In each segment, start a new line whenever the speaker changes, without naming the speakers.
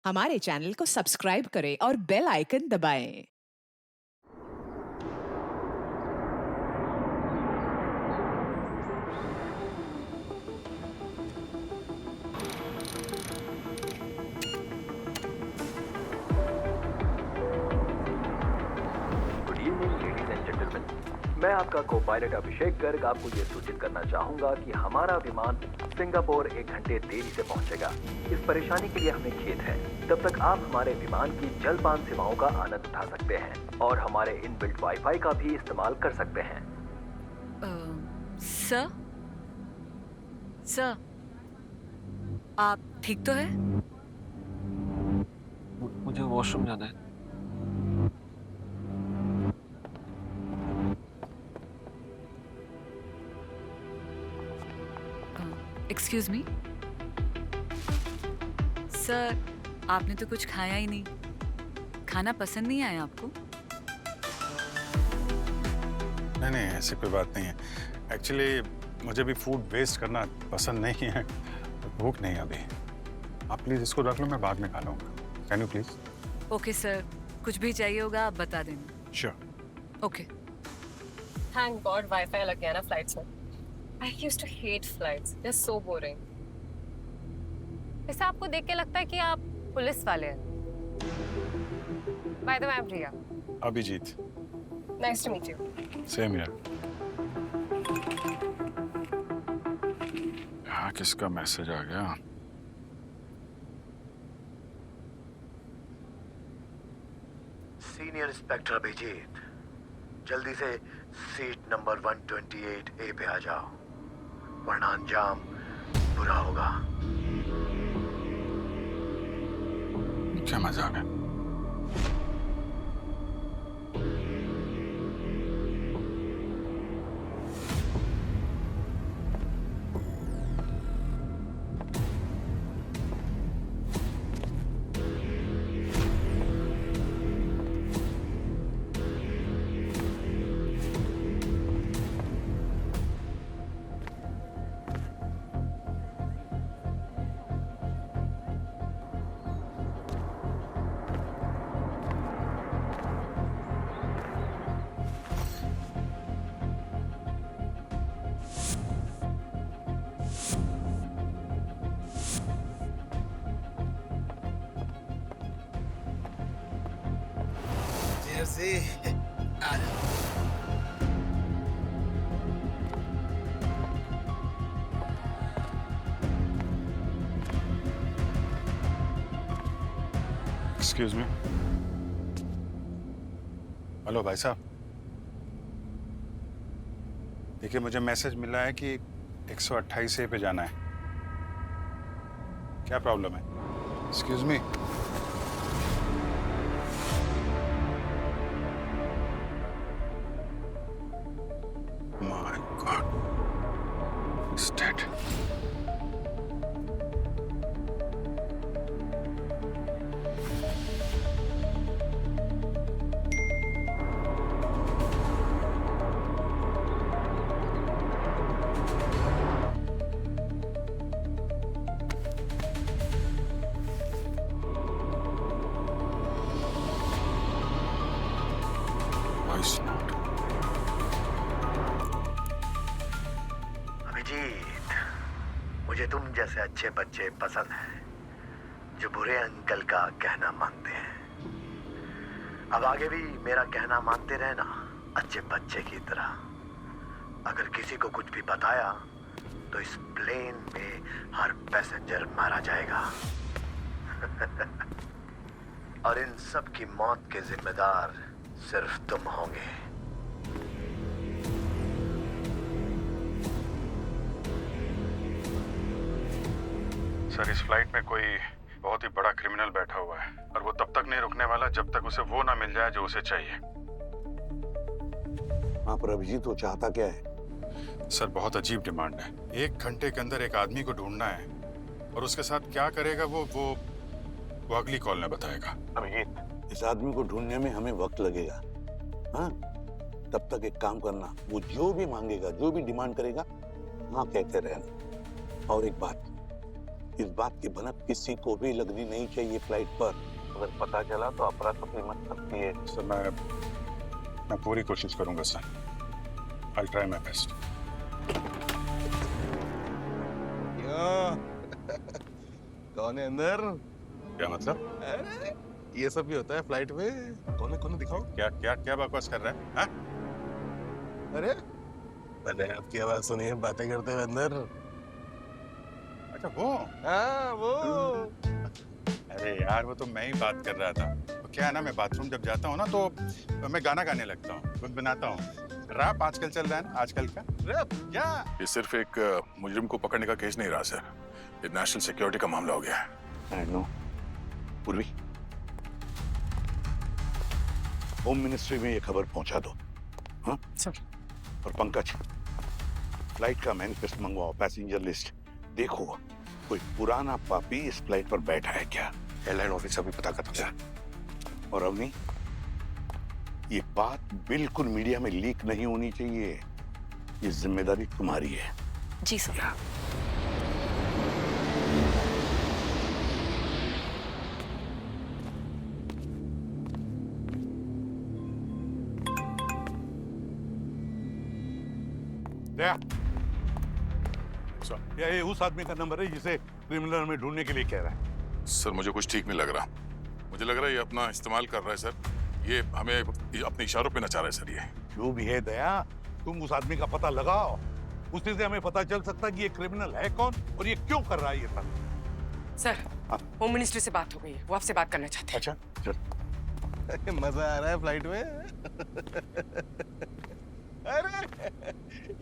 हमारे चैनल को सब्सक्राइब करें और बेल आइकन दबाएं।
Good evening ladies and gentleman. मैं आपका को पायलट अभिषेक गर्ग आपको ये सूचित करना चाहूंगा कि हमारा विमान सिंगापुर 1 घंटे देरी से पहुंचेगा। इस परेशानी के लिए हमें खेद है। तब तक आप हमारे विमान की जलपान सेवाओं का आनंद उठा सकते हैं और हमारे इनबिल्ट वाईफाई का भी इस्तेमाल कर सकते हैं।
सर सर आप ठीक तो है?
मुझे वॉशरूम जाना है।
एक्सक्यूज मी सर, आपने तो कुछ खाया ही नहीं। खाना पसंद नहीं आया आपको?
नहीं नहीं, ऐसी कोई बात नहीं है। एक्चुअली मुझे भी फूड वेस्ट करना पसंद नहीं है, भूख नहीं है अभी। आप प्लीज इसको रख लो, मैं बाद में खा लूँगा। Can you please?
Okay sir, कुछ भी चाहिए होगा आप बता देना।
Sure.
Okay.
Thank God Wi-Fi लग गया ना फ्लाइट्स में। I used to hate flights. They're so boring. वैसे आपको देख के लगता है कि आप पुलिस वाले हैं। By the way, I'm Priya.
Abhijit.
Nice to meet you.
Same here. यहाँ किसका मैसेज आ गया?
सीनियर इंस्पेक्टर अभिजीत, जल्दी से सीट नंबर 128A पे आ जाओ, वरना अंजाम बुरा होगा।
क्या मजाक है?
जैसे
एक्सक्यूज मी। हेलो भाई साहब, देखिए मुझे मैसेज मिला है कि 128A पे जाना है। क्या प्रॉब्लम है? Excuse me. My god, it's dead. Voice note.
Abhijit, मुझे तुम जैसे अच्छे बच्चे पसंद हैं, जो बुरे अंकल का कहना मानते हैं। अब आगे भी मेरा कहना मानते रहना, अच्छे बच्चे की तरह। अगर किसी को कुछ भी बताया तो इस प्लेन में हर पैसेंजर मारा जाएगा। और इन सब की मौत के जिम्मेदार सिर्फ तुम होंगे।
सर, इस फ्लाइट में कोई बहुत ही बड़ा क्रिमिनल बैठा हुआ है और वो तब तक नहीं रुकने वाला जब तक उसे वो ना मिल जाए जो उसे चाहिए।
हाँ, पर अभिजीत वो चाहता क्या है?
सर, बहुत अजीब डिमांड है। 1 घंटे के अंदर एक आदमी को ढूंढना है और उसके साथ क्या करेगा वो अगली कॉल में बताएगा।
अभिजीत, इस आदमी को ढूंढने में हमें वक्त लगेगा। हाँ, तब तक एक काम करना, वो जो भी मांगेगा, जो भी डिमांड करेगा, हाँ कहते रहना। और एक बात, इस बात की भनक किसी को भी लगनी नहीं चाहिए फ्लाइट पर। अगर पता चला तो अफरा तफरी मच सकती है।
सर मैं पूरी कोशिश करूंगा sir. I'll try my best.
कौन है अंदर?
क्या मतलब?
अरे ये सब भी होता है फ्लाइट में। कौन है दिखाओ।
क्या क्या क्या बकवास कर रहा है? हाँ?
अरे मैंने आपकी आवाज सुनी है बातें करते हुए अंदर।
अच्छा वो?
हाँ वो।
अरे यार वो तो मैं ही बात कर रहा था। तो क्या है ना, मैं बाथरूम जब जाता हूँ ना तो मैं गाना गाने लगता हूँ, गुनगुनाता हूँ। रैप आजकल चल रहा है ना, आजकल का रैप। क्या?
ये सिर्फ एक मुजरिम को पकड़ने का केस नहीं रहा सर, ये नेशनल सिक्योरिटी का मामला हो गया है।
I know. पूर्वी, होम मिनिस्ट्री में ये खबर पहुंचा दो। हाँ
सर।
और पंकज, फ्लाइट का मैनिफेस्ट मंगवाओ, पैसेंजर लिस्ट देखो, कोई पुराना पापी इस फ्लाइट पर बैठा है क्या।
एयरलाइन ऑफिसर भी पता करता है।
और अवनी, ये बात बिल्कुल मीडिया में लीक नहीं होनी चाहिए। ये जिम्मेदारी तुम्हारी है।
जी सर।
ये उस आदमी का नंबर है जिसे क्रिमिनल में ढूंढने के लिए कह रहा है।
सर मुझे कुछ ठीक नहीं लग रहा, मुझे लग रहा है ये अपना इस्तेमाल कर रहा है सर, ये हमें अपने इशारों पे नचा रहा है सर। ये
जो भी है दया, तुम उस आदमी का पता लगाओ, उसी से हमें पता चल सकता है कि ये क्रिमिनल है कौन और ये क्यों कर रहा है ये सब।
सर, होम मिनिस्ट्री से बात हो गई है, वो आपसे बात करना चाहते हैं।
अच्छा चल।
मजा आ रहा है फ्लाइट में। अरे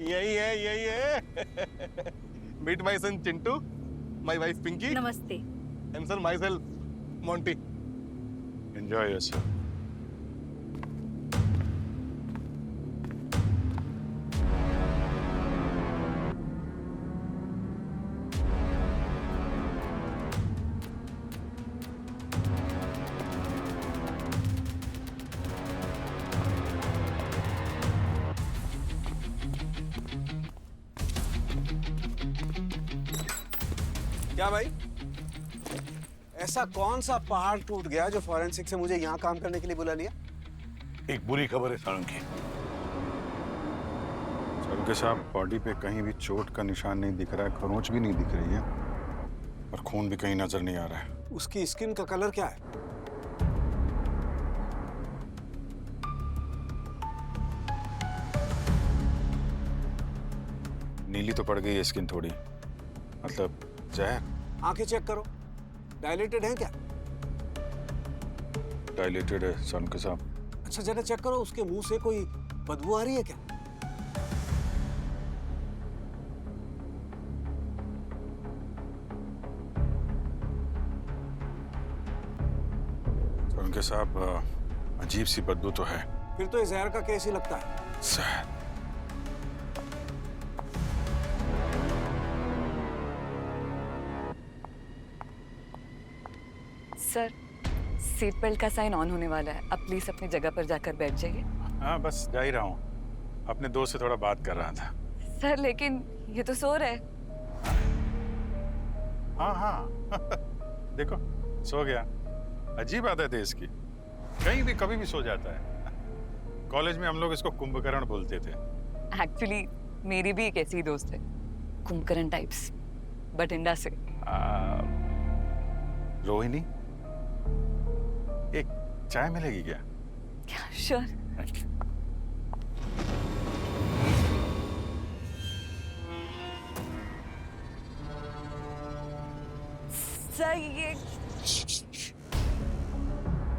यही है। Meet my son Chintu, my wife Pinki,
नमस्ते।
And sir myself Monty.
Enjoy yourself.
क्या भाई, ऐसा कौन सा पहाड़ टूट गया जो फॉरेंसिक से मुझे यहाँ काम करने के लिए बुला लिया?
एक बुरी खबर है साळुंखे।
साळुंखे साहब, बॉडी पे कहीं भी चोट का निशान नहीं दिख रहा है, खरोंच भी नहीं दिख रही है और खून भी कहीं नजर नहीं आ रहा है।
उसकी स्किन का कलर क्या है?
नीली तो पड़ गई है स्किन थोड़ी, मतलब जहर।
आंखें चेक करो, डायलेटेड है क्या?
डायलेटेड है साळुंखे साहब।
अच्छा जरा चेक करो, उसके मुंह से कोई बदबू आ रही है क्या?
साळुंखे साहब, अजीब सी बदबू तो है।
फिर तो ये जहर का केस ही लगता है।
जहर?
सर, सीट बेल्ट का साइन ऑन होने वाला है, अब प्लीज अपनी जगह पर जाकर बैठ जाइए।
हाँ बस जा ही रहा हूँ, अपने दोस्त से थोड़ा बात कर रहा था।
सर लेकिन ये तो सो रहा है।
हाँ देखो सो गया। अजीब आदत है इसकी, कहीं भी कभी भी सो जाता है। कॉलेज में हम लोग इसको कुंभकर्ण बोलते थे।
एक्चुअली मेरी भी एक ऐसी दोस्त है, कुंभकर्ण टाइप्स, बठिंडा से।
रोहिणी, एक चाय मिलेगी क्या?
श्योर। सर ये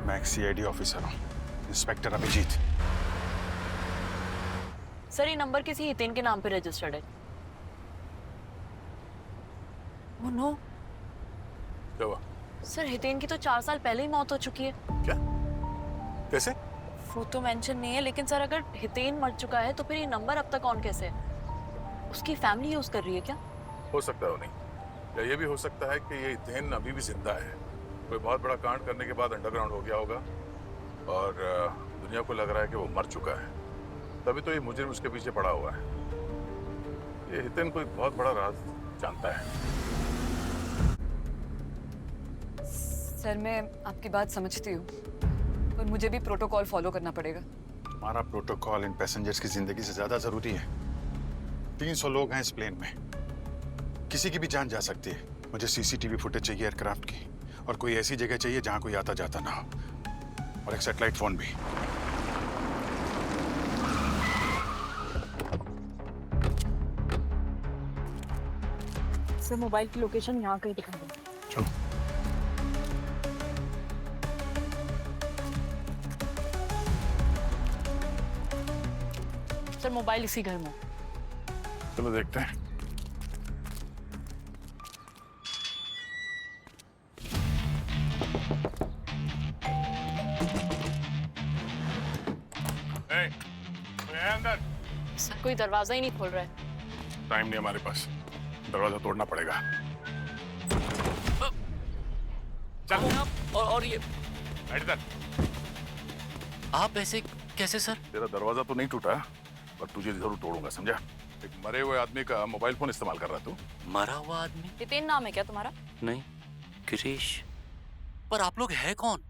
मैं एक सीआईडी ऑफिसर हूँ, इंस्पेक्टर अभिजीत।
सर ये नंबर किसी हितेन के नाम पे रजिस्टर्ड है। Oh no.
क्या हुआ?
सर हितेन की तो 4 साल पहले ही मौत हो चुकी है।
क्या? कैसे?
वो तो मेंशन नहीं है, लेकिन सर अगर हितेन मर चुका है तो फिर ये नंबर अब तक ऑन कैसे है? उसकी फैमिली यूज कर रही है क्या?
हो सकता है नहीं, या ये भी हो सकता है कि ये हितेन अभी भी जिंदा है, कोई बहुत बड़ा कांड करने के बाद अंडरग्राउंड हो गया होगा और दुनिया को लग रहा है कि वो मर चुका है, तभी तो ये मुजरिम उसके पीछे पड़ा हुआ है। ये हितेन कोई बहुत बड़ा राज जानता है।
सर मैं आपकी बात समझती हूँ, पर मुझे भी प्रोटोकॉल फॉलो करना पड़ेगा।
हमारा प्रोटोकॉल इन पैसेंजर्स की जिंदगी से ज्यादा जरूरी है। 300 लोग हैं इस प्लेन में, किसी की भी जान जा सकती है। मुझे सीसीटीवी फुटेज चाहिए एयरक्राफ्ट की, और कोई ऐसी जगह चाहिए जहां कोई आता जाता ना हो, और एक सैटेलाइट फोन भी।
सर मोबाइल की लोकेशन यहाँ कहीं दिखा दो।
चलो।
सर मोबाइल इसी घर में।
चलो देखते हैं। ए, कोई है अंदर?
सर कोई दरवाजा ही नहीं खोल रहा है।
टाइम नहीं हमारे पास, दरवाजा तोड़ना पड़ेगा। चल।
और ये
बैठ इधर।
आप ऐसे कैसे सर?
तेरा दरवाजा तो नहीं टूटा, पर तुझे जरूर तोड़ूंगा, समझा? एक मरे हुए आदमी का मोबाइल फोन इस्तेमाल कर रहा तू।
मरा हुआ आदमी?
हितेन नाम है क्या तुम्हारा?
नहीं, गिरीश। पर आप लोग है कौन?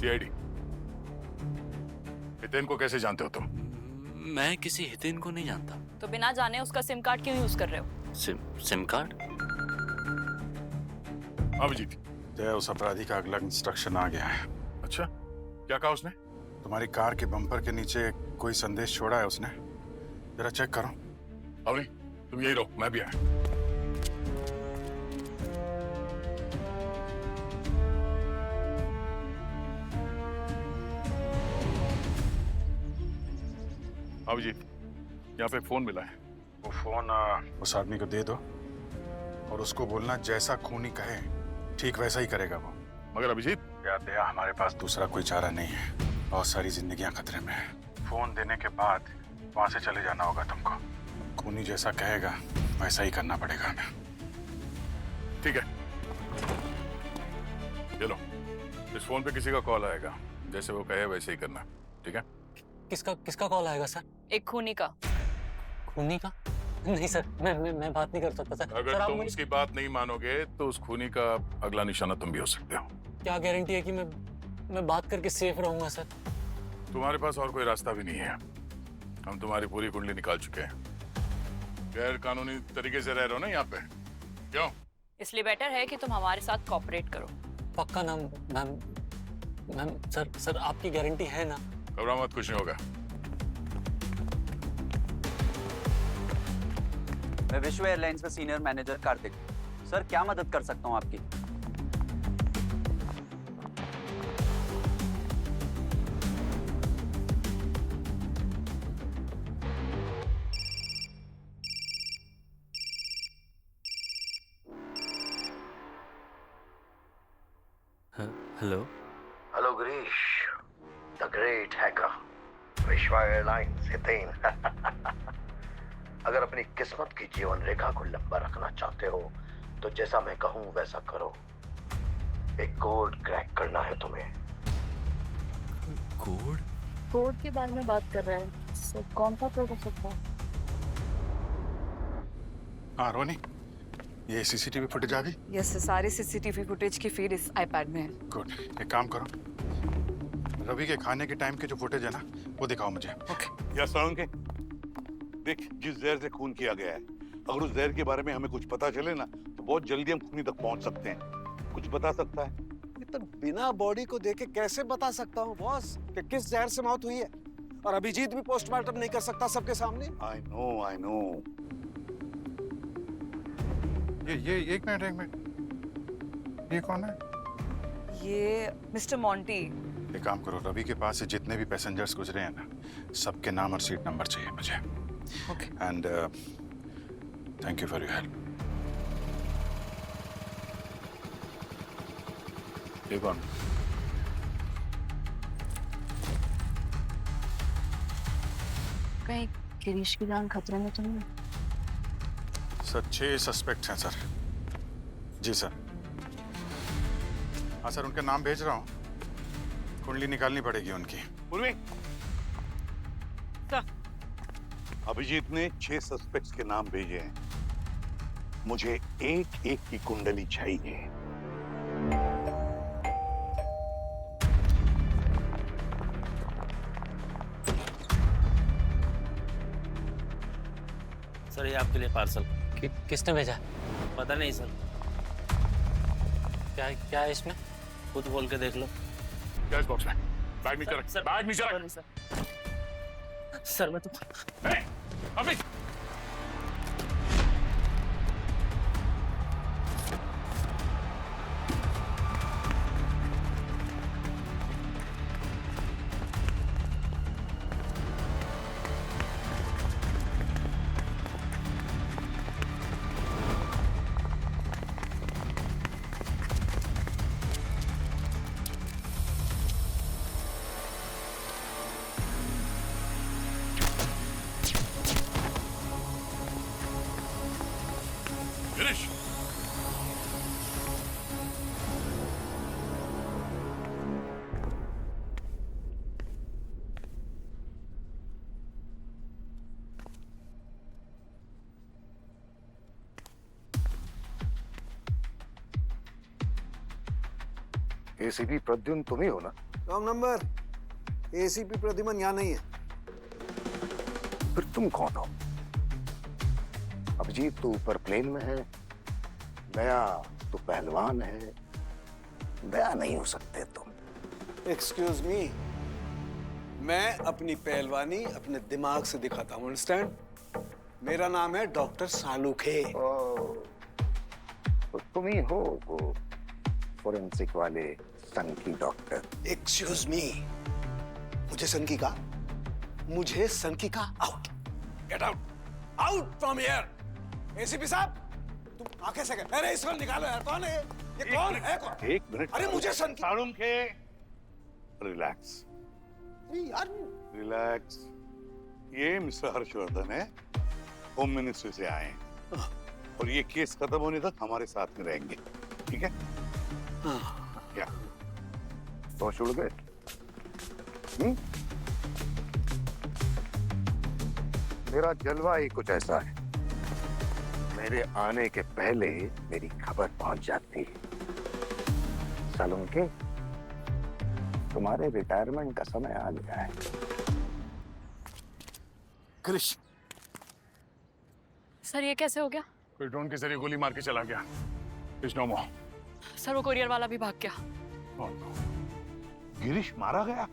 सीआईडी। हितेन को कैसे जानते हो तुम?
मैं किसी हितेन को नहीं जानता।
तो बिना जाने उसका सिम कार्ड क्यों यूज कर रहे हो?
SIM card?
अभिजीत,
जय, उस अपराधी का अगला इंस्ट्रक्शन आ गया है।
अच्छा, क्या कहा उसने?
तुम्हारी कार के बम्पर के नीचे कोई संदेश छोड़ा है उसने, जरा चेक करो।
अवनी, तुम यही रहो, मैं भी आया। अभिजीत, यहाँ पे फोन मिला है।
वो फोन उस आदमी को दे दो, और उसको बोलना जैसा खूनी कहे ठीक वैसा ही करेगा वो।
मगर अभिजीत,
याद दिया, हमारे पास दूसरा कोई चारा नहीं है। बहुत सारी जिंदगियां खतरे में है। फोन देने के बाद वहां से चले जाना होगा तुमको। खूनी जैसा कहेगा वैसा ही करना पड़ेगा हमें।
ठीक है, ये लो, इस फोन पे किसी का कॉल आएगा, जैसे वो कहे वैसे ही करना, ठीक है?
किसका कॉल आएगा सर?
एक खूनी का।
खूनी का? नहीं सर, मैं बात नहीं कर सकता सर।
अगर तुम उसकी बात नहीं मानोगे तो उस खूनी का अगला निशाना तुम भी हो सकते हो।
क्या गारंटी है कि मैं बात करके सेफ रहूंगा सर?
तुम्हारे पास और कोई रास्ता भी नहीं है। हम तुम्हारी पूरी कुंडली निकाल चुके हैं। गैर कानूनी तरीके से रह रहे हो ना यहाँ पे, क्यों?
इसलिए बेटर है कि तुम हमारे साथ कोऑपरेट करो।
पक्का ना मैम? सर आपकी गारंटी है ना?
घबरा मत, कुछ नहीं होगा।
मैं विश्व एयरलाइंस का सीनियर मैनेजर कार्तिक। सर क्या मदद कर सकता हूँ आपकी?
Hello.
Hello Girish, the great hacker, विश्व एयरलाइंस हितेन। अगर अपनी किस्मत की जीवन रेखा को लंबा रखना चाहते हो तो जैसा मैं कहूं वैसा करो। एक कोड क्रैक करना है तुम्हें।
कोड के बारे में बात कर रहे हैं। सर कौन सा कोड हो सकता है?
हाँ रोनी, ये सीसीटीवी फुटेज आ गई?
यस, सारी सीसीटीवी फुटेज की फीड इस आईपैड में है।
गुड, एक काम करो, रवि के खाने के टाइम के जो फुटेज है ना वो दिखाओ मुझे।
ओके।
या साउंड के देख, जिस जहर से खून किया गया है, अगर उस जहर के बारे में हमें कुछ पता चले ना तो बहुत जल्दी हम खूनी तक पहुंच सकते हैं। कुछ बता सकता है?
तो बिना बॉडी को देखे कैसे बता सकता हूँ बॉस कि किस जहर से मौत हुई है? और अभिजीत भी पोस्टमार्टम नहीं कर सकता सबके सामने।
I know.
ये एक मिनट, ये कौन है?
ये मिस्टर मॉन्टी।
एक काम करो, रवि के पास से जितने भी पैसेंजर्स गुजरे हैं ना, सबके नाम और सीट नंबर चाहिए मुझे।
Okay.
And thank you for your help.
ये कौन?
कहीं गिरीश की जान खतरे में तो नहीं?
सर 6 सस्पेक्ट हैं सर। जी सर। हाँ सर, उनके नाम भेज रहा हूँ, कुंडली निकालनी पड़ेगी उनकी।
उर्वी, अभिजीत ने 6 सस्पेक्ट्स के नाम भेजे हैं। मुझे एक एक की कुंडली चाहिए।
सर ये आपके लिए पार्सल। किसने भेजा? पता नहीं सर। क्या क्या है इसमें? खुद बोल के देख लो।
क्या इस बॉक्स में? बैग नीचे रख। बैग नीचे रख।
सर मैं तो
अभी गिरीश,
एसीपी प्रद्युम्न तुम ही हो ना?
Wrong number. एसीपी प्रद्युम्न यहाँ नहीं है।
फिर तुम कौन हो? अभिजीत तो ऊपर प्लेन में है, दया तो पहलवान है, दया नहीं हो सकते तुम।
एक्सक्यूज मी, मैं अपनी पहलवानी अपने दिमाग से दिखाता हूँ, अंडरस्टैंड? मेरा नाम है डॉक्टर सालुखे।
तो तुम ही हो वो फोरेंसिक वाले सन की डॉक्टर।
एक्सक्यूज मी, मुझे सन की कहा, मुझे सन की कहा। Out, get out, out from here. ACP साहब, तुम आ कैसे गए? अरे इसको निकालो यार, कौन है ये? कौन है कौन?
एक मिनट।
अरे मुझे सन की...
सालुखे, रिलैक्स
यार
रिलैक्स। ये मिस्टर हर्षवर्धन है, होम मिनिस्ट्री से आए हैं और ये केस खत्म होने तक हमारे साथ में रहेंगे, ठीक है? क्या
तो छुड़ गए? मेरा जलवा ही कुछ ऐसा है, मेरे आने के पहले मेरी खबर पहुंच जाती है। सालुखे, तुम्हारे रिटायरमेंट का समय आ गया है।
क्रिश,
सर ये कैसे हो गया?
कोई ड्रोन के जरिए गोली मार के चला गया। नो मोर।
सर वो कोरियर वाला भी भाग गया।
Oh, no.
गिरीश मारा गया?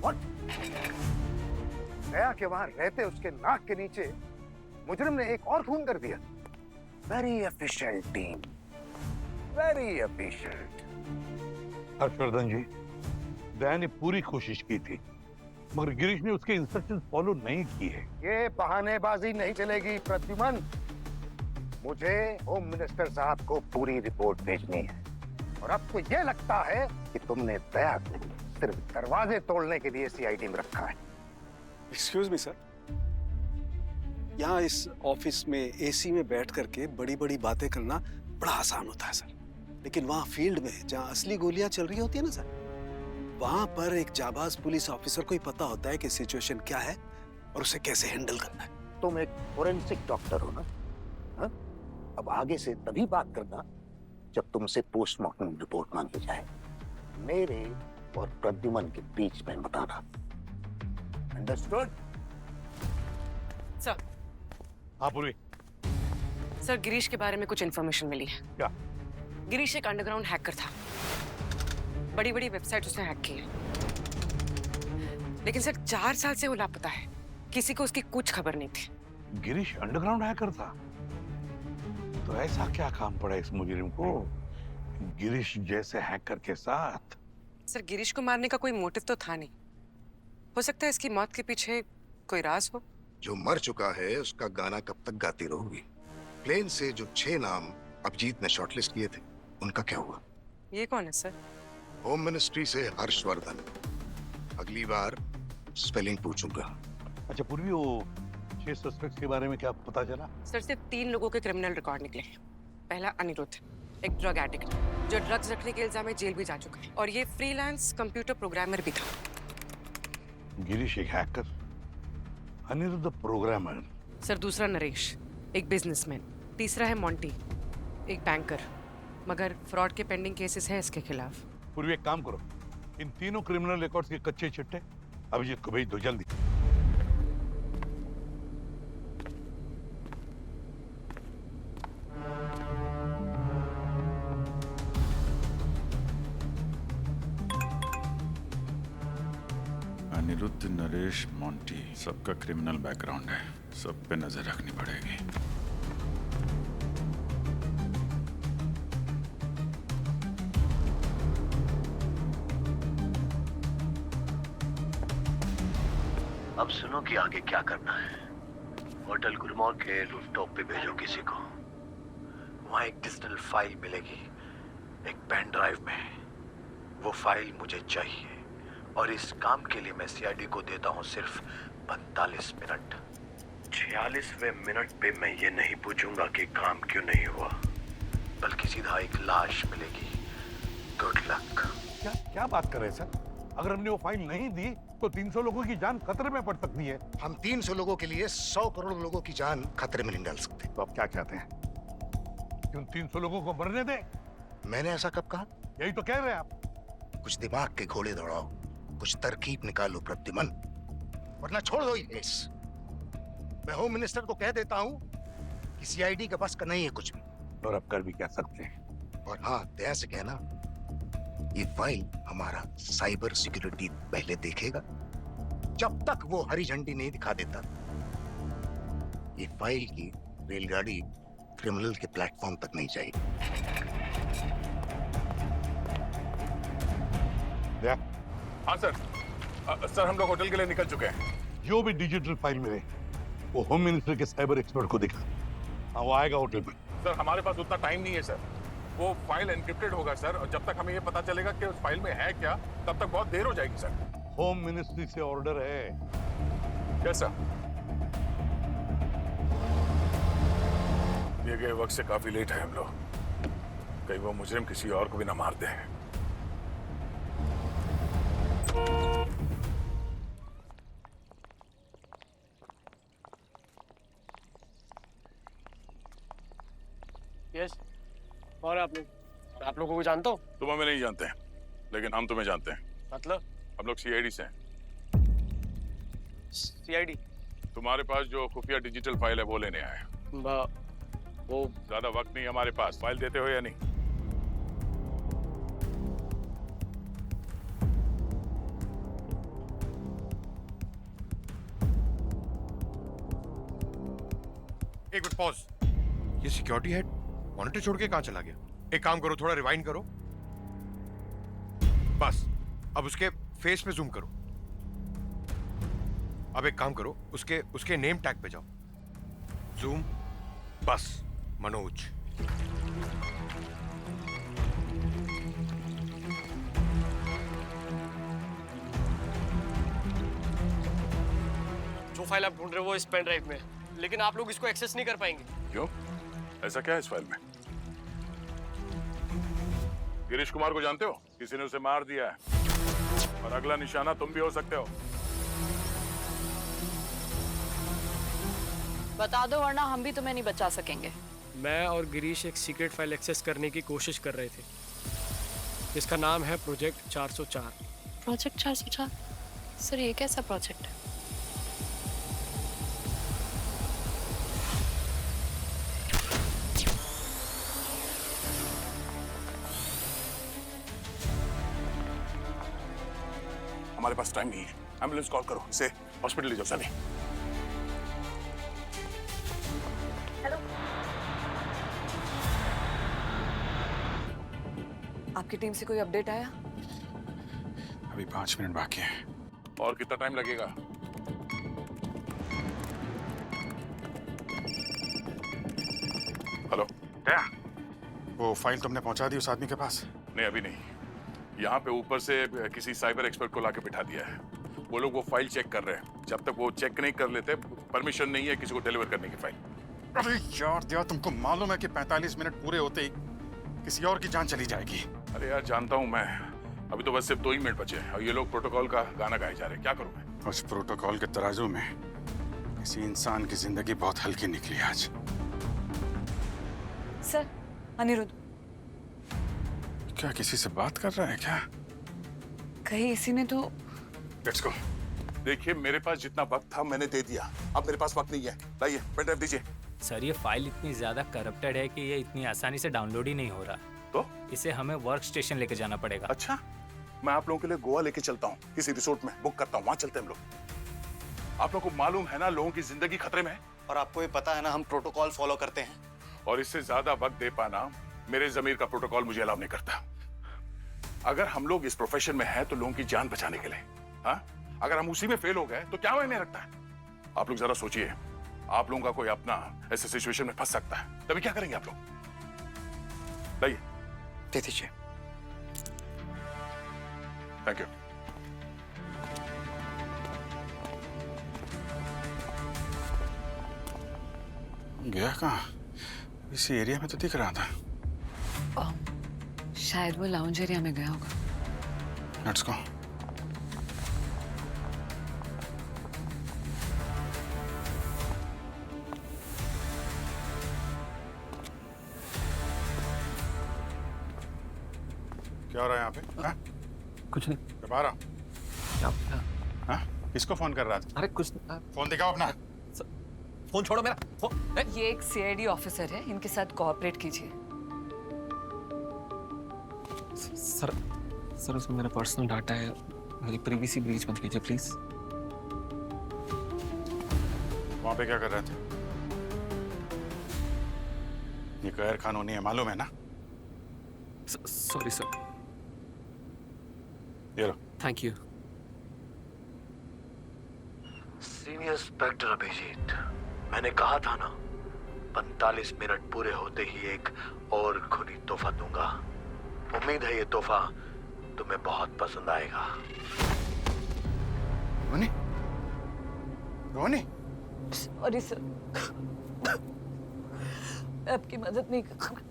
What? दया के वहां रहते उसके नाक के नीचे मुजरिम ने एक और खून कर दिया। Very efficient team, very efficient.
Harshvardhan ji, Daya ने पूरी कोशिश की थी मगर गिरीश ने उसके इंस्ट्रक्शंस फॉलो नहीं किए।
ये बहानेबाजी नहीं चलेगी प्रद्युम्न। मुझे होम मिनिस्टर साहब को पूरी रिपोर्ट भेजनी है और अब तो ये लगता है कि तुमने दया को सिर्फ दरवाजे तोड़ने के लिए सीआईडी में रखा है।
एक्सक्यूज मी सर, यहाँ इस ऑफिस में एसी में बैठ करके बड़ी बड़ी बातें करना बड़ा आसान होता है सर, लेकिन वहाँ फील्ड में जहाँ असली गोलियां चल रही होती है ना सर, वहां पर एक जाबाज पुलिस ऑफिसर को ही पता होता है कि सिचुएशन क्या है और उसे कैसे हैंडल करना है।
तुम एक फोरेंसिक डॉक्टर हो ना? हा? अब आगे से तभी बात करना जब तुमसे पोस्टमार्टम रिपोर्ट मांगी जाए। मेरे और प्रद्युम्न के बीच में मत आना। अंडरस्टूड?
सर।
हाँ पूरी।
सर गिरीश के बारे में कुछ इंफॉर्मेशन मिली है।
क्या?
गिरीश एक अंडरग्राउंड हैकर था, बड़ी बड़ी वेबसाइट उसने हैक की है, लेकिन सर 4 साल से वो लापता है, किसी को उसकी कुछ खबर नहीं थी।
गिरीश अंडरग्राउंड हैकर था? तो ऐसा क्या काम पड़ा इस मुजरिम को गिरीश जैसे हैकर के साथ?
सर गिरीश को मारने का कोई मोटिव तो था नहीं, हो सकता है इसकी मौत के पीछे कोई राज हो।
जो मर चुका है उसका गाना कब तक गाती रहोगी? प्लेन से जो 6 नाम अभिजीत ने शॉर्टलिस्ट किए थे, उनका क्या हुआ?
ये कौन है सर?
होम मिनिस्ट्री से हर्षवर्धन। अगली बार स्पेलिंग पूछूंगा।
अच्छा पूर्वी, वो 6 सस्पेक्ट्स के बारे में क्या पता चला?
सर सिर्फ 3 लोगों के क्रिमिनल रिकॉर्ड निकले। पहला अनिरुद्ध, एक ड्रग एडिक्ट जो ड्रग्स रखने के इल्जाम में जेल भी जा चुका है, और ये फ्रीलांस कंप्यूटर प्रोग्रामर भी था।
गिरीश एक हैकर, अनिरुद्ध प्रोग्रामर।
सर दूसरा नरेश, एक बिजनेसमैन। तीसरा है मोंटी, एक बैंकर, मगर फ्रॉड के पेंडिंग केसेस हैं इसके खिलाफ।
पूर्वी एक काम करो, इन तीनों क्रिमिनल रिकॉर्ड्स के कच्चे चिट्टे अभिजीत को भेज दो जल्दी।
अनिरुद्ध, नरेश, मोंटी, सबका क्रिमिनल बैकग्राउंड है। सब पे नजर रखनी पड़ेगी।
अब सुनो कि आगे क्या करना है। होटल गुलमोहर के रूफटॉप पे भेजो किसी को। वहां एक डिजिटल फाइल मिलेगी, एक पेन ड्राइव में। वो फाइल मुझे चाहिए और इस काम के लिए मैं सीआईडी को देता हूं सिर्फ 45 मिनट। 46वें मिनट पे मैं ये नहीं पूछूंगा कि काम क्यों नहीं हुआ, बल्कि सीधा एक लाश मिलेगी। Good luck.
क्या बात कर रहे हैं सर? अगर हमने वो फाइल नहीं दी तो 300 लोगों की जान खतरे में पड़ सकती है।
हम 300 लोगों के लिए 100 करोड़ लोगों की जान खतरे में नहीं डाल सकते।
तो आप क्या चाहते हैं कि उन 300 लोगों को मरने दें?
मैंने ऐसा कब कहा?
यही तो कह रहे हैं आप।
कुछ दिमाग के घोड़े दौड़ाओ, कुछ तरकीब निकालो प्रद्युमन, वरना छोड़ दो ये केस। मैं होम मिनिस्टर को कह देता हूं कि सीआईडी के पास का नहीं है कुछ भी।
और अब कर भी क्या सकते हैं।
और हाँ, दया से कहना ये फाइल हमारा साइबर सिक्योरिटी पहले देखेगा। जब तक वो हरी झंडी नहीं दिखा देता, ये फाइल की रेलगाड़ी क्रिमिनल के प्लेटफॉर्म तक नहीं जाएगी।
हाँ सर। सर हम लोग होटल के लिए निकल चुके हैं।
जो भी डिजिटल फाइल मिले वो होम मिनिस्टर के साइबर एक्सपर्ट को दिखा। हाँ, वो आएगा होटल में।
सर हमारे पास उतना टाइम नहीं है सर। वो फाइल एनक्रिप्टेड होगा सर, और जब तक हमें ये पता चलेगा कि उस फाइल में है क्या, तब तक बहुत देर हो जाएगी सर।
होम मिनिस्ट्री से ऑर्डर है।
Yes sir. दिए गए वक्त से काफी लेट है हम लोग। कहीं वो मुजरिम किसी और को भी ना मार दे।
यस। और आप लोगों को जानता हो?
तुम हमें नहीं जानते हैं, लेकिन हम तुम्हें जानते हैं।
मतलब?
हम लोग सीआईडी से हैं।
सीआईडी?
तुम्हारे पास जो खुफिया डिजिटल फाइल है वो लेने आए।
वो
ज्यादा वक्त नहीं हमारे पास। फाइल देते हो या नहीं?
एक मिनट पॉज। ये सिक्योरिटी हेड मॉनिटर छोड़ के कहां चला गया? एक काम करो, थोड़ा रिवाइंड करो। बस अब उसके फेस पे जूम करो। अब एक काम करो, उसके नेम टैग पे जाओ। जूम। बस मनोज।
जो फाइल आप ढूंढ रहे हो वो इस पेन ड्राइव में, लेकिन आप लोग इसको एक्सेस नहीं कर पाएंगे।
क्यों? ऐसा क्या है इस फाइल में? गिरीश कुमार को जानते हो? किसी ने उसे मार दिया है, और अगला निशाना तुम भी हो सकते हो।
बता दो, वरना हम भी तुम्हें नहीं बचा सकेंगे।
मैं और गिरीश एक सीक्रेट फाइल एक्सेस करने की कोशिश कर रहे थे, जिसका नाम है प्रोजेक्ट 404।
प्रोजेक्ट 404? सर ये कैसा प्रोजेक्ट है?
हमारे पास टाइम नहीं है। एम्बुलेंस कॉल करो, इसे हॉस्पिटल ले जाओ सभी।
हेलो। आपकी टीम से कोई अपडेट आया?
अभी 5 मिनट बाकी है।
और कितना टाइम लगेगा? हेलो।
क्या? वो फाइल तुमने पहुंचा दी उस आदमी के पास?
नहीं, अभी नहीं। यहाँ पे ऊपर से किसी साइबर एक्सपर्ट को लाके बिठा दिया है। वो लोग वो फाइल चेक कर रहे हैं। जब तक वो चेक नहीं कर लेते, परमिशन नहीं है किसी को डिलीवर करने की फाइल।
अरे यार दिया, तुमको मालूम है कि 45 मिनट पूरे होते ही किसी और की जान चली जाएगी।
अरे यार जानता हूँ मैं। अभी तो बस सिर्फ 2 ही मिनट बचे हैं और ये लोग प्रोटोकॉल का गाना गाए जा रहे हैं। क्या करूँ मैं?
उस प्रोटोकॉल के तराजू में किसी इंसान की जिंदगी बहुत हल्की निकली आज।
सर, अनिरुद्ध।
क्या किसी से बात कर रहा है क्या?
कहीं इसी ने तो।
Let's go. देखिए मेरे पास जितना वक्त था मैंने दे दिया, अब मेरे पास वक्त नहीं है। लाइए पेन ड्राइव दीजिए।
सर ये फाइल इतनी ज्यादा करप्टेड है कि ये इतनी आसानी से डाउनलोड ही नहीं हो रहा।
तो
इसे हमें वर्क स्टेशन लेके जाना पड़ेगा।
अच्छा, मैं आप लोगों के लिए गोवा लेके चलता हूँ, किसी रिसोर्ट में बुक करता हूँ, वहां चलते हैं हम लोग। आप लोगों को मालूम है ना, लोगों की जिंदगी खतरे में है।
और आपको ये पता है ना, हम प्रोटोकॉल फॉलो करते हैं।
और इससे ज्यादा वक्त दे पाना मेरे जमीर का प्रोटोकॉल मुझे अलाउ नहीं करता। अगर हम लोग इस प्रोफेशन में हैं तो लोगों की जान बचाने के लिए, हाँ? अगर हम उसी में फेल हो गए तो क्या मायने रखता है? आप लोग जरा सोचिए, आप लोगों का कोई अपना ऐसे सिचुएशन में फंस सकता है, तभी क्या करेंगे आप लोग? लाइए,
दे दीजिए।
Thank you.
गया कहाँ? इसी एरिया में तो दिख रहा था।
शायद वो लाउंज एरिया में गया होगा।
Let's go. क्या हो रहा है यहाँ पे? हाँ?
कुछ नहीं।
कब आ रहा? हाँ? किसको फोन कर रहा था?
अरे कुछ
फोन दिखाओ अपना।
फोन छोड़ो मेरा। फोन।
ये एक सीआईडी ऑफिसर है, इनके साथ कोऑपरेट कीजिए।
सर उसमें मेरा पर्सनल डाटा है, मेरी प्राइवेसी ब्रीच मत कीजिए प्लीज।
वहां पे क्या कर रहे थे? ये गैर कानूनी है, मालूम है ना?
Sorry sir.
ये लो।
Thank you.
Senior inspector Abhijeet, मैंने कहा था ना, 45 मिनट पूरे होते ही एक और खूनी तोहफा दूंगा। उम्मीद है ये तोहफा तुम्हें बहुत पसंद आएगा।
रोनी? रोनी?
सॉरी सर, मैं आपकी मदद नहीं कर।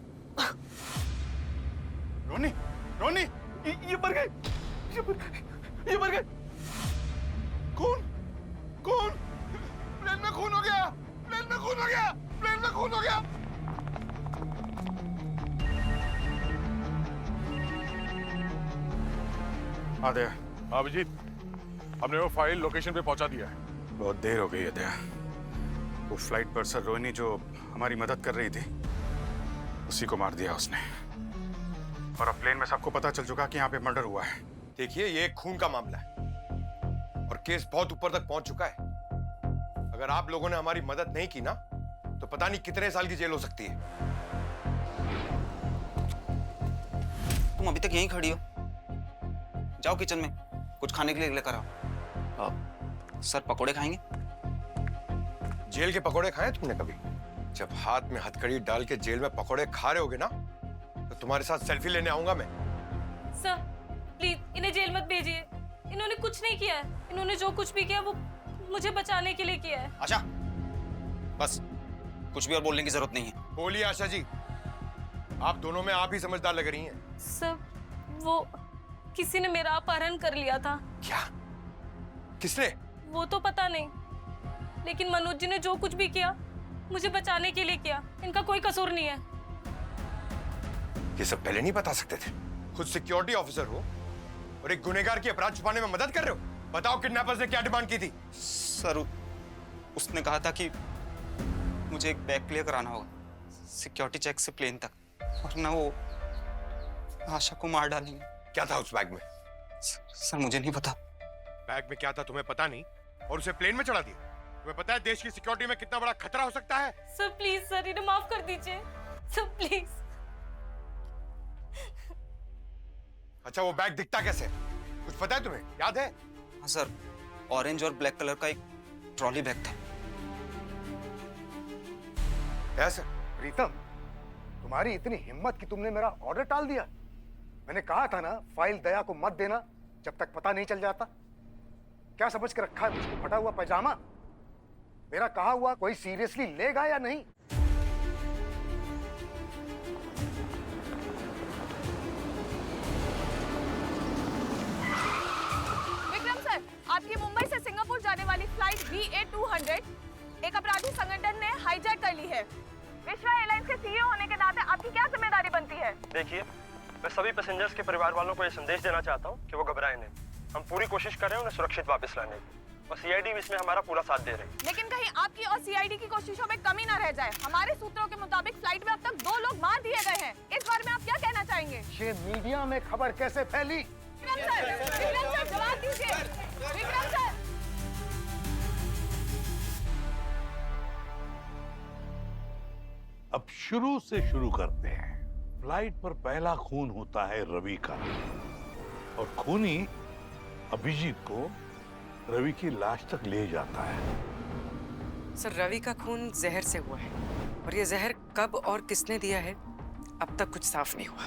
रोनी? रोनी? ये मर गए, ये मर गए। कौन? कौन? प्लेन में खून हो गया, प्लेन में खून हो गया, प्लेन में खून हो गया। दया।
अभिजीत, हमने वो फाइल लोकेशन पे पहुंचा दिया है।
बहुत देर हो गई है दया। वो फ्लाइट पर सर रोहिणी जो हमारी मदद कर रही थी, उसी को मार दिया उसने। और अब प्लेन में सबको पता चल चुका कि यहाँ पे मर्डर हुआ है।
देखिए, ये एक खून का मामला है और केस बहुत ऊपर तक पहुंच चुका है। अगर आप लोगों ने हमारी मदद नहीं की ना, तो पता नहीं कितने साल की जेल हो सकती है।
तुम अभी तक यहीं खड़ी हो? जाओ किचन में कुछ खाने के लिए लेकर आओ। सर पकोड़े खाएंगे?
जेल के पकोड़े खाए तुमने कभी? जब हाथ में हथकड़ी डाल के जेल में पकोड़े खा रहे होगे ना, तो तुम्हारे साथ सेल्फी लेने आऊंगा मैं।
सर प्लीज इन्हें जेल मत भेजिए, इन्होंने कुछ नहीं किया है। इन्होंने जो कुछ भी किया वो मुझे बचाने के लिए किया है।
आशा, बस कुछ भी और बोलने की जरूरत नहीं है।
बोलिए आशा जी, आप दोनों में आप ही समझदार लग रही हैं।
सर वो किसी ने मेरा अपहरण कर लिया था।
क्या? किसने?
वो तो पता नहीं, लेकिन मनोज जी ने जो कुछ भी किया मुझे बचाने के लिए किया। इनका कोई कसूर नहीं है।
ये सब पहले नहीं बता सकते थे? खुद सिक्योरिटी ऑफिसर हो और एक गुनहगार की अपराध छुपाने में मदद कर रहे हो। बताओ किडनैपर्स ने क्या डिमांड की थी?
सर उसने कहा था कि मुझे एक बैग क्लियर कराना होगा सिक्योरिटी चेक से प्लेन तक, वरना वो आशा को मार डालेंगे।
क्या था उस बैग में?
सर मुझे नहीं पता।
बैग में क्या था तुम्हें पता नहीं और उसे प्लेन में चढ़ा दिया? तुम्हें पता है देश की सिक्योरिटी में कितना बड़ा खतरा हो सकता है?
सर प्लीज सर, इन्हें माफ कर दीजिए सर, प्लीज।
अच्छा, वो बैग दिखता कैसे? कुछ पता है तुम्हें? याद है?
हाँ सर, ऑरेंज और ब्लैक कलर का एक ट्रॉली बैग था।
ऐसा?
प्रीतम, तुम्हारी इतनी हिम्मत कि तुमने मेरा ऑर्डर टाल दिया। मैंने कहा था ना, फाइल दया को मत देना जब तक पता नहीं चल जाता। क्या समझ के रखा है मुझको, फटा हुआ पैजामा? मेरा कहा हुआ कोई सीरियसली लेगा या नहीं?
विक्रम सर, आपकी मुंबई से सिंगापुर जाने वाली फ्लाइट VA200 एक अपराधी संगठन ने हाईजैक कर ली है। विश्वा एयरलाइंस के सीईओ होने के नाते आपकी क्या जिम्मेदारी बनती है?
देखिए, मैं सभी पैसेंजर्स के परिवार वालों को ये संदेश देना चाहता हूँ कि वो घबराएं नहीं। हम पूरी कोशिश कर रहे हैं उन्हें सुरक्षित वापस लाने की, और सीआईडी भी इसमें हमारा पूरा साथ दे रही है।
लेकिन कहीं आपकी और सीआईडी की कोशिशों में कमी न रह जाए। हमारे सूत्रों के मुताबिक फ्लाइट में अब तक 2 लोग मार दिए गए हैं। इस बारे में आप क्या कहना चाहेंगे?
ये मीडिया में खबर कैसे फैली,
विक्रम सर जवाब दीजिए। विक्रम सर।
अब शुरू से शुरू करते हैं। फ्लाइट पर पहला खून होता है रवि का, और खूनी अभिजीत को रवि की लाश तक ले जाता है।
सर रवि का खून जहर से हुआ है, और ये जहर कब और किसने दिया है अब तक कुछ साफ नहीं हुआ।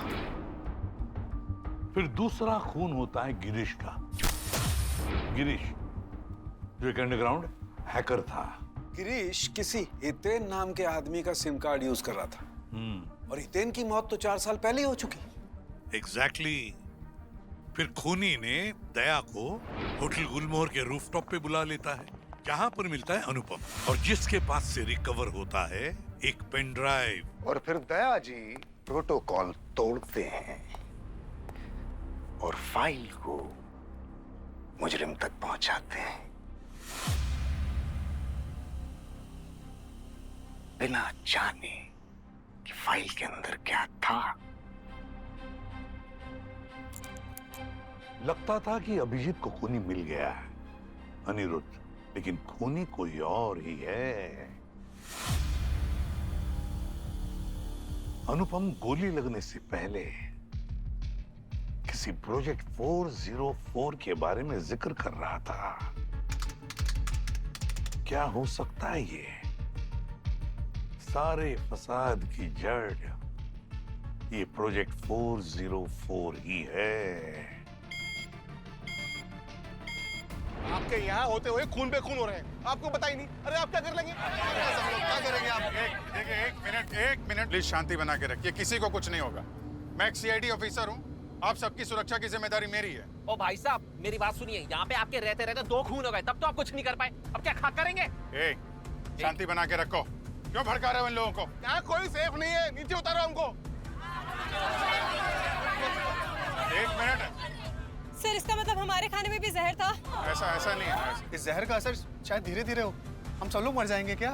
फिर दूसरा खून होता है गिरीश का। गिरीश जो एक अंडरग्राउंड हैकर था।
गिरीश किसी हितेन नाम के आदमी का सिम कार्ड यूज कर रहा था, और हितेन की मौत तो 4 साल पहले ही हो चुकी।
एग्जैक्टली। फिर खूनी ने दया को होटल गुलमोहर के रूफटॉप पे बुला लेता है, जहां पर मिलता है अनुपम, और जिसके पास से रिकवर होता है एक पेन ड्राइव।
और फिर दया जी प्रोटोकॉल तोड़ते हैं और फाइल को मुजरिम तक पहुंचाते हैं, बिना जाने कि फाइल के अंदर क्या था।
लगता था कि अभिजीत को खूनी मिल गया है, अनिरुद्ध, लेकिन खूनी कोई और ही है। अनुपम गोली लगने से पहले किसी प्रोजेक्ट 404 के बारे में जिक्र कर रहा था। क्या हो सकता है ये? सारे फसाद की जड़ ये प्रोजेक्ट 404 ही है।
आपके यहाँ होते हुए खून पे खून हो रहे हैं, आपको पता ही नहीं। अरे आप क्या कर लेंगे? क्या करेंगे आप?
देखिए एक मिनट प्लीज शांति बना के रखिए, किसी को कुछ नहीं होगा। मैं एक सीआईडी ऑफिसर हूँ, आप सबकी सुरक्षा की जिम्मेदारी मेरी है।
ओ भाई साहब मेरी बात सुनिए, यहाँ पे आपके रहते रहते 2 खून हो गए, तब तो आप कुछ नहीं कर पाए, अब क्या करेंगे?
शांति बना के रखो। क्यों भड़का रहे हो इन लोगों को?
यहाँ कोई सेफ नहीं है, नीचे उतारो हमको।
एक मिनट
सर, इसका मतलब हमारे खाने में भी जहर था?
ऐसा नहीं है।
इस जहर का असर शायद धीरे धीरे हो, हम सब लोग मर जाएंगे क्या?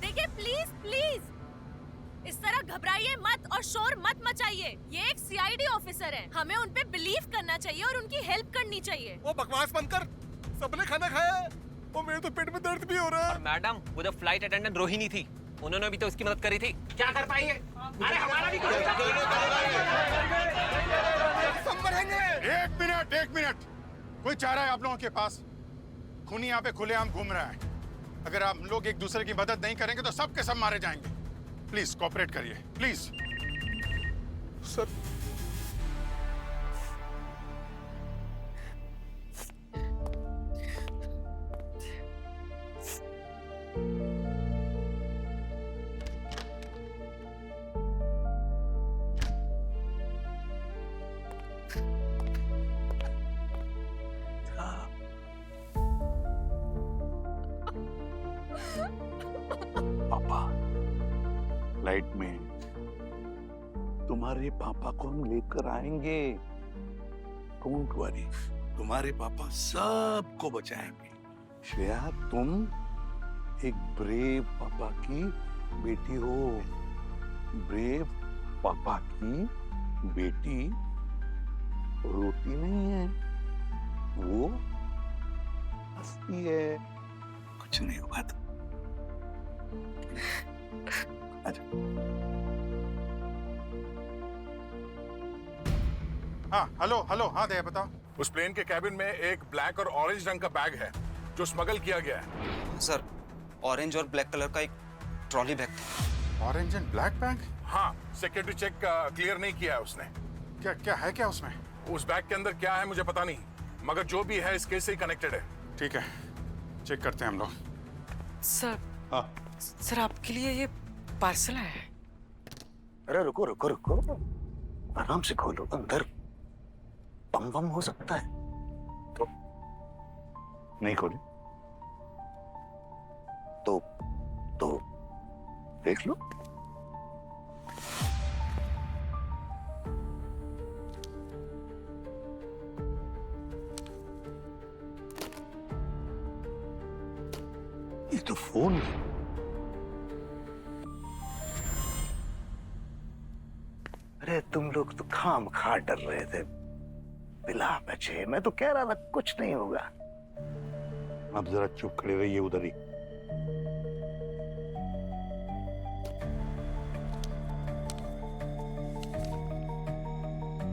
देखिए प्लीज इस तरह घबराइए मत और शोर मत मचाइए। ये एक सीआईडी ऑफिसर है, हमें उन पे बिलीव करना चाहिए और उनकी हेल्प करनी चाहिए।
वो बकवास बंद कर, सबने खाना खाया है। वो मेरे तो पेट में दर्द भी हो रहा है।
और मैडम वो जो फ्लाइट अटेंडेंट रोहिणी थी, उन्होंने भी तो इसकी मदद करी थी। क्या कर पाएंगे? अरे हमारा भी
एक मिनट कोई चारा है आप लोगों के पास? खूनी यहाँ पे खुलेआम घूम रहा है। अगर आप लोग एक दूसरे की मदद नहीं करेंगे तो सब के सब मारे जाएंगे। प्लीज कोऑपरेट करिए, प्लीज।
सर
पापा, फ्लाइट में तुम्हारे पापा को हम लेकर आएंगे। डोंट वरी, तुम्हारे पापा सबको बचाएंगे। श्रेया, तुम एक ब्रेव पापा की बेटी हो। ब्रेव पापा की बेटी रोती नहीं है, वो हंसती है। कुछ नहीं होगा तो
हाँ हेलो, हाँ दया बताओ।
उस प्लेन के कैबिन में एक ब्लैक और ऑरेंज रंग का बैग है जो स्मगल किया गया है।
सर, ऑरेंज और ब्लैक कलर का एक ट्रॉली बैग था।
Orange and black bag?
हाँ, सिक्योरिटी चेक क्लियर नहीं किया है उसने।
क्या है क्या उसमें?
उस बैग के अंदर क्या है मुझे पता नहीं, मगर जो भी है इस केस से ही कनेक्टेड है।
ठीक है, चेक करते हैं हम लोग।
सर, सर आपके लिए ये पार्सल आया है।
अरे रुको रुको रुको, आराम से खोलो, अंदर बम बम हो सकता है।
तो नहीं खोले
तो देख लो।
ये तो फोन है।
अरे तुम लोग तो खाम खा डर रहे थे। बिला बचे, मैं तो कह रहा था कुछ नहीं होगा।
अब जरा चुप खड़े रहिए उधर ही।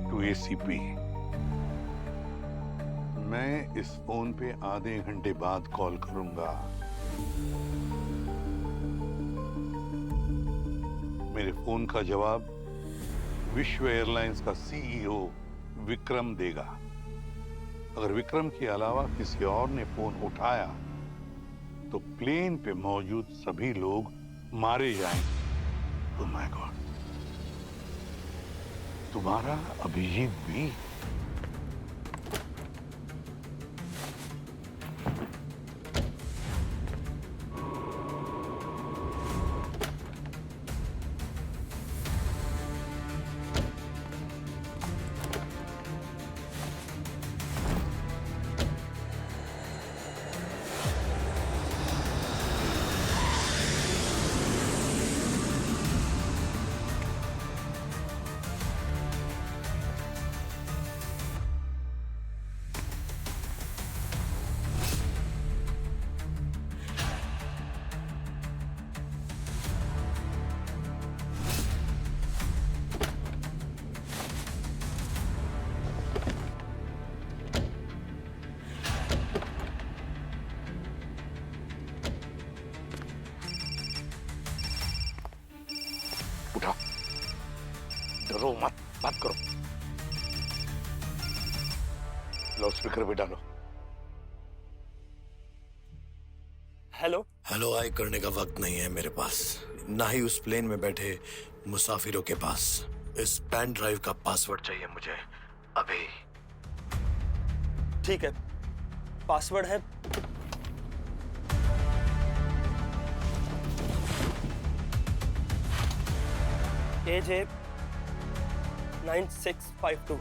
टू एसीपी, मैं इस फोन पे आधे घंटे बाद कॉल करूंगा। मेरे फोन का जवाब विश्व एयरलाइंस का सीईओ विक्रम देगा। अगर विक्रम के अलावा किसी और ने फोन उठाया तो प्लेन पे मौजूद सभी लोग मारे जाएंगे। ओह माय गॉड, तुम्हारा अभिजीत भी?
उठा, डरो मत, बात करो। लाउड स्पीकर पे डालो।
हेलो
हेलो आई करने का वक्त नहीं है मेरे पास, ना ही उस प्लेन में बैठे मुसाफिरों के पास। इस पेन ड्राइव का पासवर्ड चाहिए मुझे अभी।
ठीक है, पासवर्ड है AJ 9652।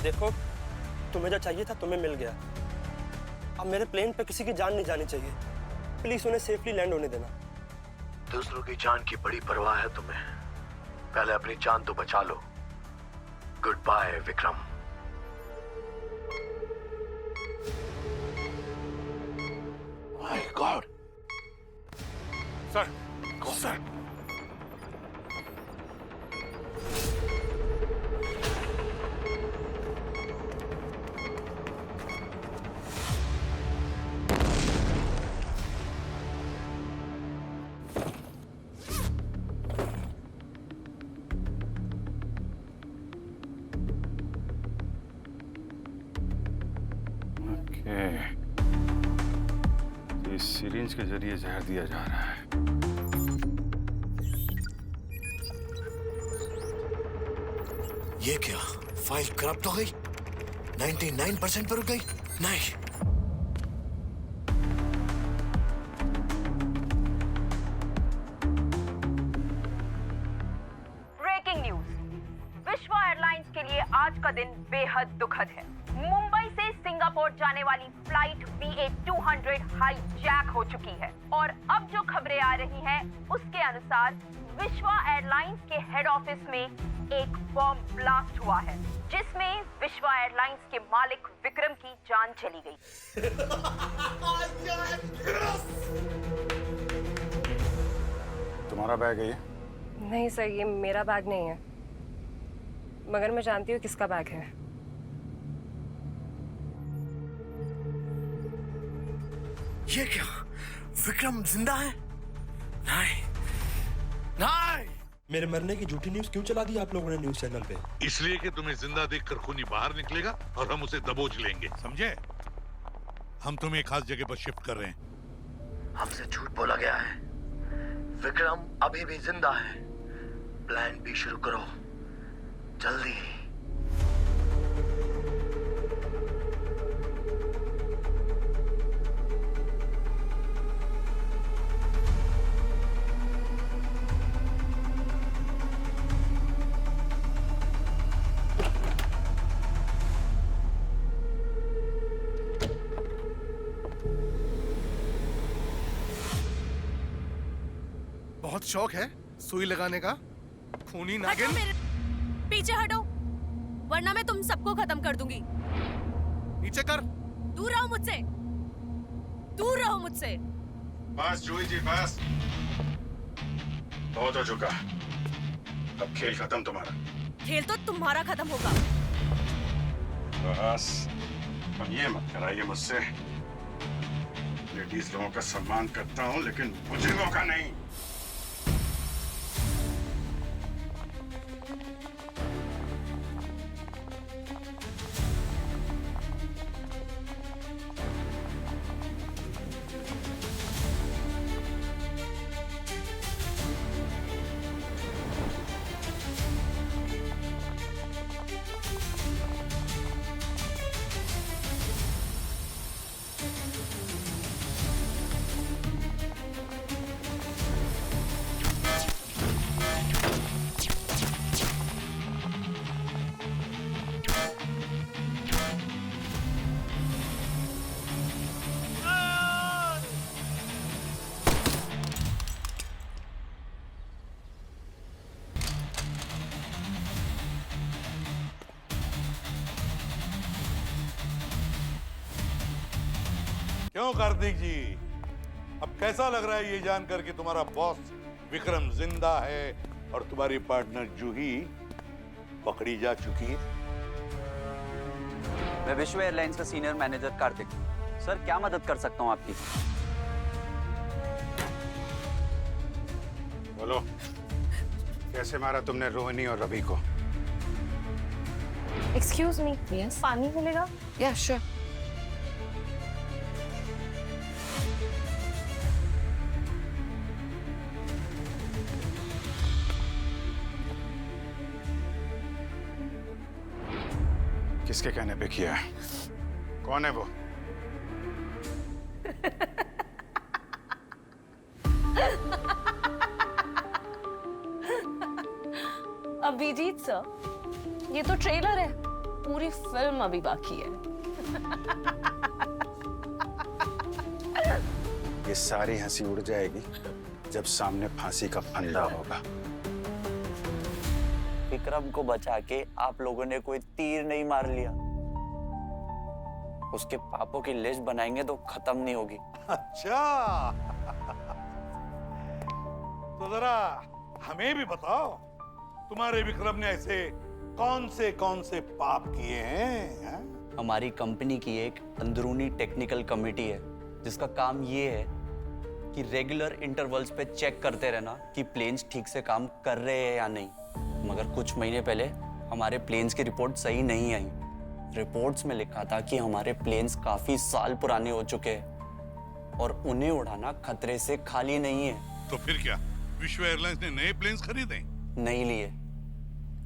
देखो, तुम्हें जो चाहिए था तुम्हें मिल गया। अब मेरे प्लेन पे किसी की जान नहीं जानी चाहिए। प्लीज उन्हें सेफली लैंड होने देना।
दूसरों की जान की बड़ी परवाह है तुम्हें, पहले अपनी जान तो बचा लो। Goodbye Vikram.
My god
sir,
sir,
इस सिरिंज के जरिए जहर दिया जा रहा है।
ये क्या, फाइल करप्ट हो गई? 99% पर रुक गई? नहीं।
ब्रेकिंग न्यूज, विश्व एयरलाइंस के लिए आज का दिन बेहद दुखद है। मुंबई से सिंगापुर जाने वाली फ्लाइट VA200 हाईजैक हो चुकी है और अब जो खबरें आ रही हैं उसके अनुसार विश्व एयरलाइंस के हेड ऑफिस में एक बॉम्ब ब्लास्ट हुआ है जिसमें विश्व एयरलाइंस के मालिक विक्रम की जान चली गई।
तुम्हारा बैग है ये?
नहीं सर, ये मेरा बैग नहीं है, मगर मैं जानती हूँ किसका बैग है।
ये क्या, विक्रम जिंदा है? नहीं, नहीं।
मेरे मरने की झूठी न्यूज़ क्यों चला दी आप लोगों ने न्यूज़ चैनल पे?
इसलिए कि तुम्हें जिंदा देखकर खूनी बाहर निकलेगा और हम उसे दबोच लेंगे, समझे? हम तुम्हें एक खास जगह पर शिफ्ट कर रहे हैं।
हमसे झूठ बोला गया है। विक्रम अभी भी जिंदा है। प्लान भी शुरू करो जल्दी।
बहुत शौक है सुई लगाने का, खूनी नागिन।
पीछे हटो, वरना मैं तुम सबको खत्म कर दूंगी।
नीचे कर।
दूर रहो मुझसे, दूर रहो मुझसे।
बस जूही जी बस, बहुत हो चुका। अब खेल खत्म तुम्हारा।
खेल तो तुम्हारा खत्म होगा।
बस अब ये मत कराइए मुझसे। लेडीज लोगों का सम्मान करता हूँ, लेकिन मुजरिमों का नहीं।
क्यों कार्तिक जी, अब कैसा लग रहा है ये जानकर कि तुम्हारा बॉस विक्रम जिंदा है और तुम्हारी पार्टनर जूही पकड़ी जा चुकी है?
मैं विश्व एयरलाइंस का सीनियर मैनेजर कार्तिक। सर क्या मदद कर सकता हूँ आपकी?
बोलो, कैसे मारा तुमने रोहिणी और रवि को?
एक्सक्यूज मी, यस, पानी मिलेगा? या श्योर।
किसके कहने पे किया है? कौन है वो?
अभिजीत सर, ये तो ट्रेलर है, पूरी फिल्म अभी बाकी है।
ये सारी हंसी उड़ जाएगी जब सामने फांसी का फंदा होगा।
विक्रम को बचा के आप लोगों ने कोई तीर नहीं मार लिया। उसके पापों की लिस्ट बनाएंगे तो खत्म नहीं होगी।
अच्छा, तो जरा हमें भी बताओ, तुम्हारे विक्रम ने ऐसे कौन से पाप किए हैं?
हमारी कंपनी की एक अंदरूनी टेक्निकल कमेटी है जिसका काम ये है कि रेगुलर इंटरवल्स पे चेक करते रहना कि प्लेन्स ठीक से काम कर रहे हैं या नहीं। मगर कुछ महीने पहले हमारे प्लेन्स की रिपोर्ट सही नहीं आई। रिपोर्ट्स में लिखा था कि हमारे प्लेन्स काफी साल पुराने हो चुके हैं और उन्हें उड़ाना खतरे से खाली नहीं है।
तो फिर क्या विश्व एयरलाइंस ने नए प्लेन्स खरीदे?
नहीं लिए,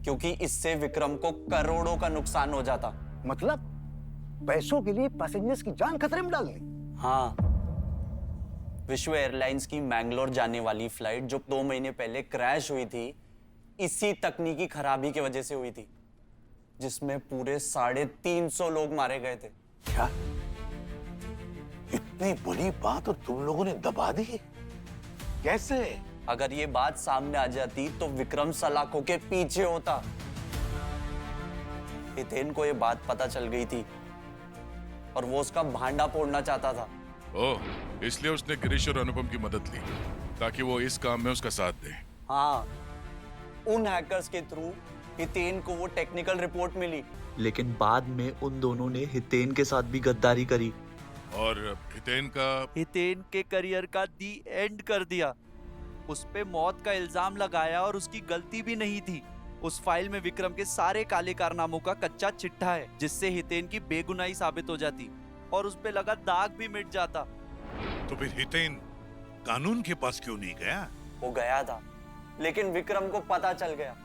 क्योंकि इससे विक्रम को करोड़ों का नुकसान हो जाता।
मतलब पैसों के लिए पैसेंजर्स की जान खतरे में डालनी?
हाँ, विश्व एयरलाइंस की मैंगलोर जाने वाली फ्लाइट जो 2 महीने पहले क्रैश हुई थी, इसी तकनीकी खराबी की वजह से हुई थी, जिसमें पूरे 350 लोग मारे गए थे।
क्या? इतनी बड़ी बात और तुम लोगों ने दबा दी? कैसे?
अगर ये बात सामने आ जाती तो विक्रम सलाखों के पीछे होता। हितेन को ये बात पता चल गई थी और वो उसका भांडा फोड़ना चाहता था।
ओह, इसलिए उसने गिरीश और अनुपम की मदद ली ताकि वो इस काम में उसका साथ दे।
हाँ, उन हैकर्स के थ्रू हितेन को वो टेक्निकल रिपोर्ट मिली, लेकिन बाद में उन दोनों ने हितेन के साथ भी गद्दारी करी
और
हितेन के करियर का दी एंड कर दिया। उस पे मौत का इल्जाम लगाया और उसकी गलती भी नहीं थी। उस फाइल में विक्रम के सारे काले कारनामों का कच्चा चिट्ठा है, जिससे हितेन की बेगुनाही साबित हो जाती और उस पे लगा दाग भी मिट जाता।
तो फिर हितेन कानून के पास क्यों नहीं गया?
वो गया था, लेकिन विक्रम को पता चल गया।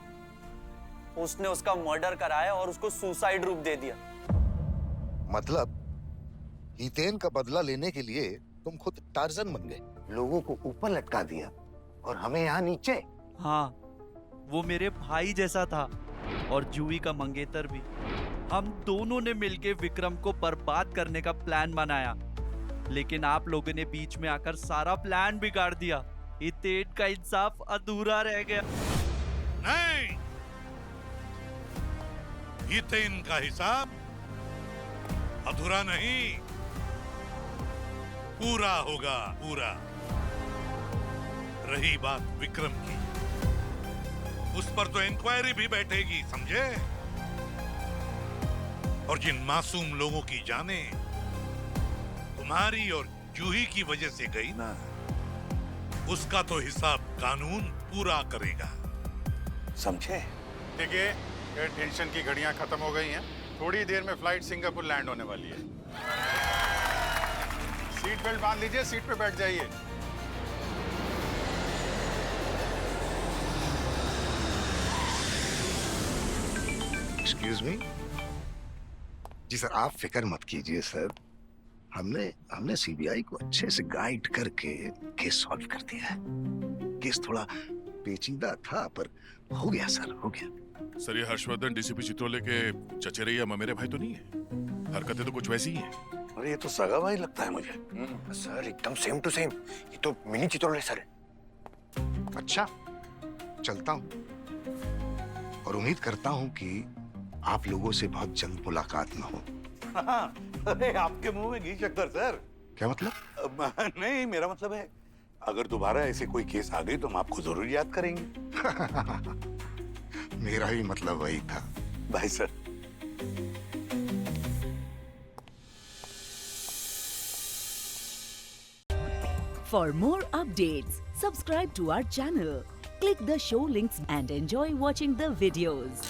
उसने उसका मर्डर कराया और उसको सुसाइड रूप दे दिया।
मतलब हितेन का बदला लेने के लिए तुम खुद टार्जन बन गए, लोगों को ऊपर लटका दिया और हमें यहाँ नीचे।
हाँ, वो मेरे भाई जैसा था और जूही का मंगेतर भी। हम दोनों ने मिलके विक्रम को बर्बाद करने का प्लान बनाया, लेकिन आप लोगों ने बीच में आकर सारा प्लान बिगाड़ दिया। हितेन का इंसाफ अधूरा रह गया।
नहीं, हितेन का हिसाब अधूरा नहीं, पूरा होगा, पूरा। रही बात विक्रम की, उस पर तो इंक्वायरी भी बैठेगी, समझे? और जिन मासूम लोगों की जानें तुम्हारी और जूही की वजह से गई ना, उसका तो हिसाब कानून पूरा करेगा,
समझे? देखिए, ये टेंशन की घड़ियां खत्म हो गई हैं। थोड़ी देर में फ्लाइट सिंगापुर लैंड होने वाली है। सीट बेल्ट बांध लीजिए, सीट पे बैठ जाइए।
एक्सक्यूज मी जी सर, आप फिक्र मत कीजिए सर। हमने सीबीआई को अच्छे से गाइड करके केस सॉल्व कर दिया है। केस थोड़ा पेचीदा था पर हो गया सर, हो गया।
सर, ये हर्षवर्धन डीसीपी चित्रोले के चचेरे ममेरे भाई तो नहीं है? हरकतें तो कुछ वैसी ही हैं।
अरे ये तो सगा भाई लगता है मुझे।
सर एकदम सेम टू सेम, ये तो मिनी चित्रोले सर है।
अच्छा, चलता हूँ और उम्मीद करता हूँ कि आप लोगों से बहुत जल्द मुलाकात न हो।
अरे आपके मुंह में घी शक्कर सर।
क्या मतलब?
नहीं, मेरा मतलब है अगर दोबारा ऐसे कोई केस आ गई तो हम आपको जरूर याद करेंगे।
मेरा ही मतलब वही था।
Bye sir.
For more updates, subscribe to our channel, click the show links and enjoy watching the videos.